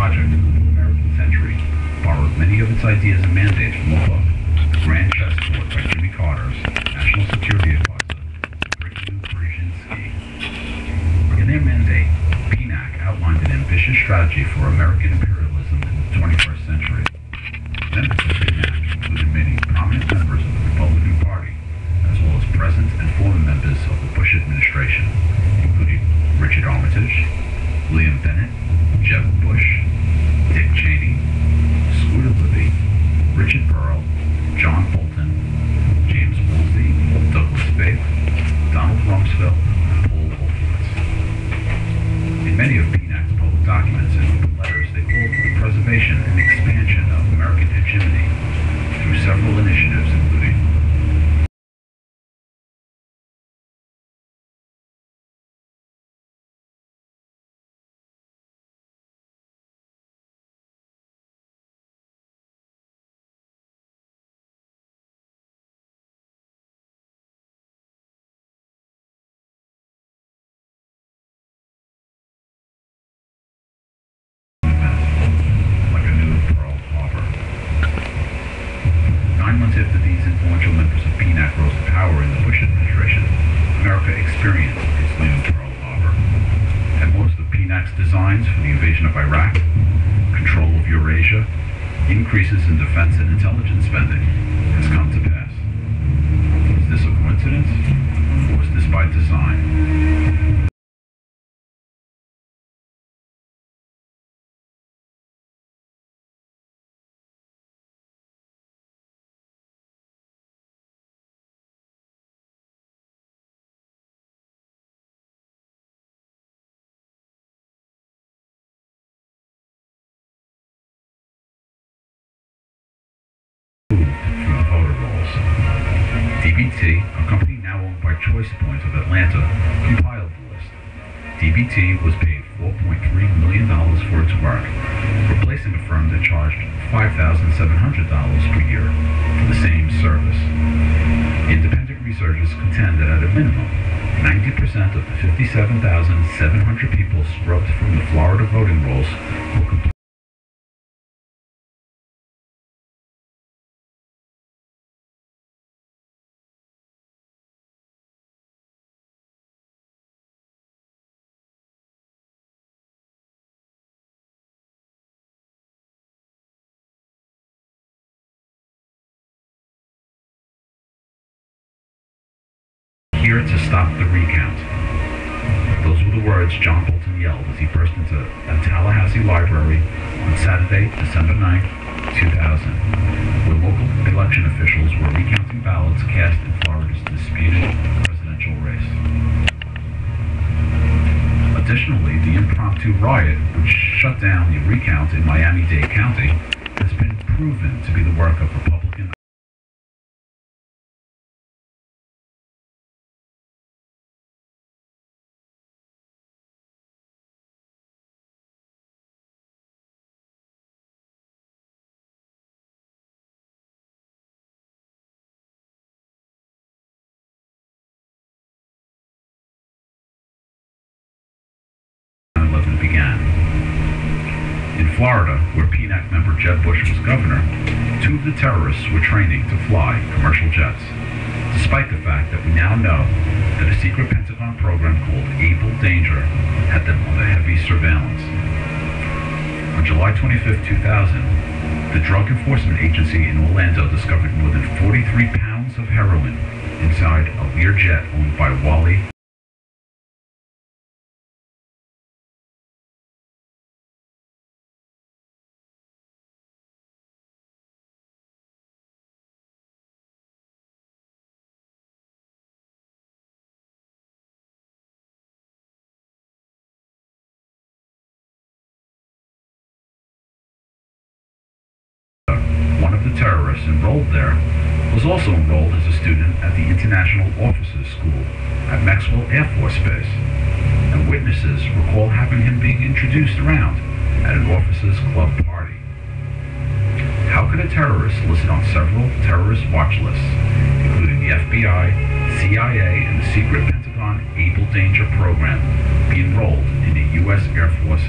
project, the New American Century, borrowed many of its ideas and mandates from the book, The Grand Chessboard by Jimmy Carter's National Security Advisor, Brigham Brzezinski. In their mandate, PNAC outlined an ambitious strategy for American imperialism in the 21st century. Members of PNAC included many prominent members of the Republican Party, as well as present and former members of the Bush administration, including Richard Armitage, William Bennett, Jeb Bush, Dick Cheney, Scooter Libby, Richard Pearl, John Bolton, James Woolsey, Douglas Faith, Donald Rumsfeld, and Paul Wolfowitz. In many of PNAC's public documents and open letters, they called for the preservation and expansion of American hegemony through several initiatives, including after these influential members of PNAC rose to power in the Bush administration, America experienced its new Pearl Harbor. And most of PNAC's designs for the invasion of Iraq, control of Eurasia, increases in defense and intelligence spending has come to pass. Was this a coincidence, or was this by design? DBT, a company now owned by Choice Point of Atlanta, compiled the list. DBT was paid $4.3 million for its work, replacing a firm that charged $5,700 per year for the same service. Independent researchers contend that at a minimum, 90% of the 57,700 people scrubbed from the Florida voting rolls will complete here to stop the recount. Those were the words John Bolton yelled as he burst into a Tallahassee library on Saturday, December 9, 2000, where local election officials were recounting ballots cast in Florida's disputed presidential race. Additionally, the impromptu riot, which shut down the recount in Miami-Dade County, has been proven to be the work of Republican began. In Florida, where PNAC member Jeb Bush was governor, two of the terrorists were training to fly commercial jets, despite the fact that we now know that a secret Pentagon program called Able Danger had them under heavy surveillance. On July 25, 2000, the Drug Enforcement Agency in Orlando discovered more than 43 pounds of heroin inside a Learjet owned by Wally the terrorists enrolled there, was also enrolled as a student at the International Officers School at Maxwell Air Force Base, and witnesses recall having him being introduced around at an officers' club party. How could a terrorist listed on several terrorist watch lists, including the FBI, CIA, and the secret Pentagon Able Danger program, be enrolled in a U.S. Air Force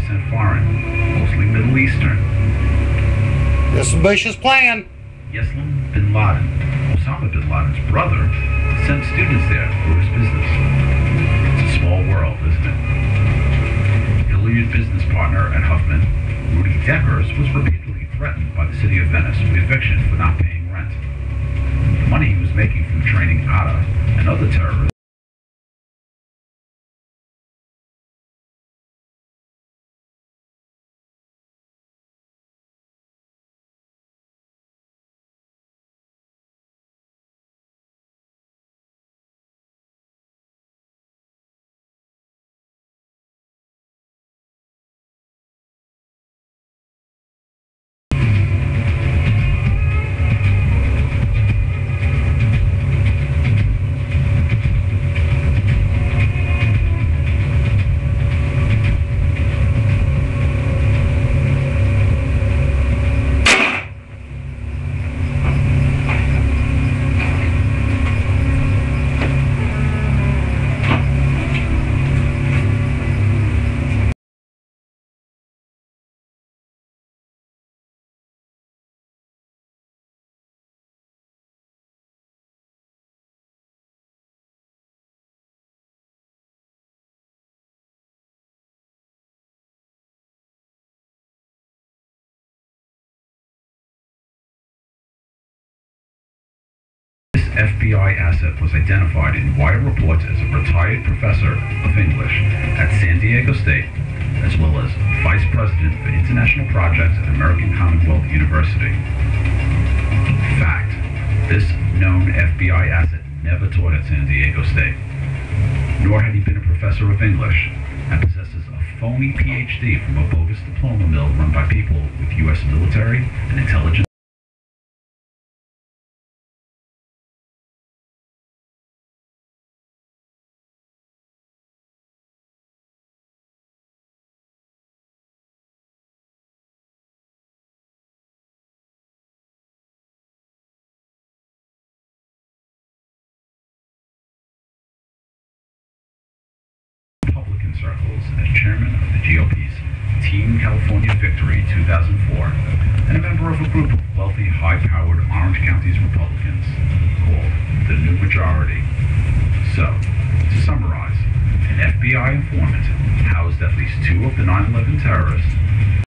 90% foreign, mostly Middle Eastern. This ambitious plan. Yeslam bin Laden, Osama bin Laden's brother, sent students there for his business. It's a small world, isn't it? Hilliard's business partner at Huffman, Rudy Deckers, was repeatedly threatened by the city of Venice with eviction for not paying rent. The money he was making from training Atta and other terrorists FBI asset was identified in wire reports as a retired professor of English at San Diego State, as well as Vice President for International Projects at American Commonwealth University. Fact: this known FBI asset never taught at San Diego State, nor had he been a professor of English, and possesses a phony PhD from a bogus diploma mill run by people with U.S. military and intelligence. Republican circles as chairman of the GOP's Team California Victory 2004 and a member of a group of wealthy, high-powered Orange County's Republicans called the New Majority. So, to summarize, an FBI informant housed at least two of the 9/11 terrorists